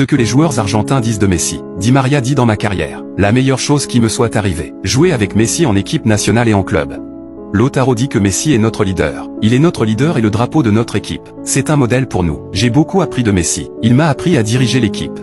Ce que les joueurs argentins disent de Messi. Di Maria dit dans ma carrière, la meilleure chose qui me soit arrivée, jouer avec Messi en équipe nationale et en club. Lautaro dit que Messi est notre leader. Il est notre leader et le drapeau de notre équipe. C'est un modèle pour nous. J'ai beaucoup appris de Messi. Il m'a appris à diriger l'équipe.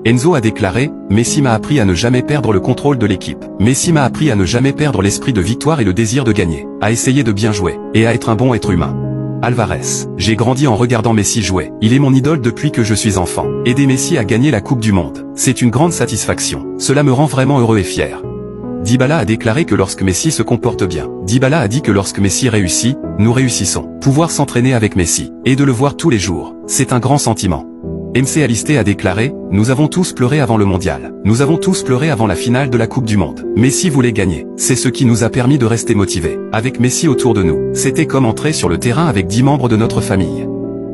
Enzo a déclaré, Messi m'a appris à ne jamais perdre le contrôle de l'équipe. Messi m'a appris à ne jamais perdre l'esprit de victoire et le désir de gagner, à essayer de bien jouer, et à être un bon être humain. Alvarez, j'ai grandi en regardant Messi jouer. Il est mon idole depuis que je suis enfant. Aider Messi à gagner la Coupe du Monde, c'est une grande satisfaction. Cela me rend vraiment heureux et fier. Dybala a déclaré que lorsque Messi se comporte bien. Dybala a dit que lorsque Messi réussit, nous réussissons. Pouvoir s'entraîner avec Messi, et de le voir tous les jours, c'est un grand sentiment. MC Alisté a déclaré, nous avons tous pleuré avant le mondial. Nous avons tous pleuré avant la finale de la Coupe du Monde. Messi voulait gagner. C'est ce qui nous a permis de rester motivés. Avec Messi autour de nous, c'était comme entrer sur le terrain avec 10 membres de notre famille.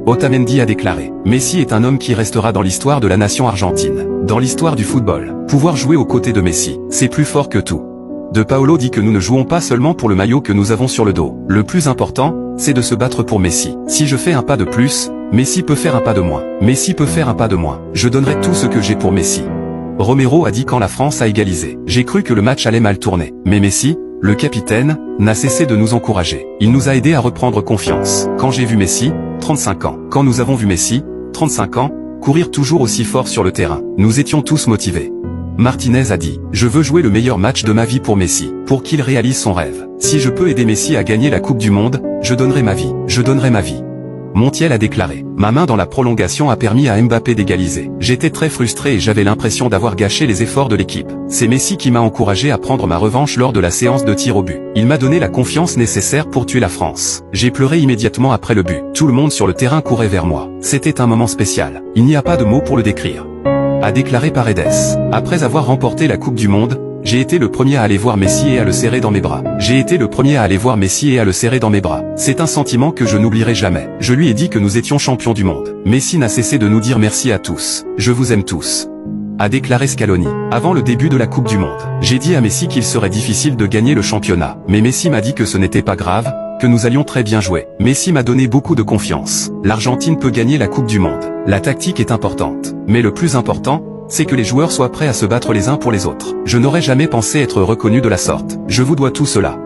Otamendi a déclaré, Messi est un homme qui restera dans l'histoire de la nation argentine. Dans l'histoire du football, pouvoir jouer aux côtés de Messi, c'est plus fort que tout. De Paolo dit que nous ne jouons pas seulement pour le maillot que nous avons sur le dos. Le plus important, c'est de se battre pour Messi. Si je fais un pas de plus, Messi peut faire un pas de moins. Messi peut faire un pas de moins. Je donnerai tout ce que j'ai pour Messi. Romero a dit quand la France a égalisé. J'ai cru que le match allait mal tourner. Mais Messi, le capitaine, n'a cessé de nous encourager. Il nous a aidés à reprendre confiance. Quand j'ai vu Messi, 35 ans. Quand nous avons vu Messi, 35 ans, courir toujours aussi fort sur le terrain, nous étions tous motivés. Martinez a dit, je veux jouer le meilleur match de ma vie pour Messi, pour qu'il réalise son rêve. Si je peux aider Messi à gagner la Coupe du Monde, je donnerai ma vie. Je donnerai ma vie. Montiel a déclaré, ma main dans la prolongation a permis à Mbappé d'égaliser. J'étais très frustré et j'avais l'impression d'avoir gâché les efforts de l'équipe. C'est Messi qui m'a encouragé à prendre ma revanche lors de la séance de tir au but. Il m'a donné la confiance nécessaire pour tuer la France. J'ai pleuré immédiatement après le but. Tout le monde sur le terrain courait vers moi. C'était un moment spécial. Il n'y a pas de mots pour le décrire. A déclaré Paredes. Après avoir remporté la Coupe du Monde, j'ai été le premier à aller voir Messi et à le serrer dans mes bras. J'ai été le premier à aller voir Messi et à le serrer dans mes bras. C'est un sentiment que je n'oublierai jamais. Je lui ai dit que nous étions champions du monde. Messi n'a cessé de nous dire merci à tous. Je vous aime tous. A déclaré Scaloni. Avant le début de la Coupe du Monde, j'ai dit à Messi qu'il serait difficile de gagner le championnat. Mais Messi m'a dit que ce n'était pas grave, que nous allions très bien jouer. Messi m'a donné beaucoup de confiance. L'Argentine peut gagner la Coupe du Monde. La tactique est importante. Mais le plus important, c'est que les joueurs soient prêts à se battre les uns pour les autres. Je n'aurais jamais pensé être reconnu de la sorte. Je vous dois tout cela.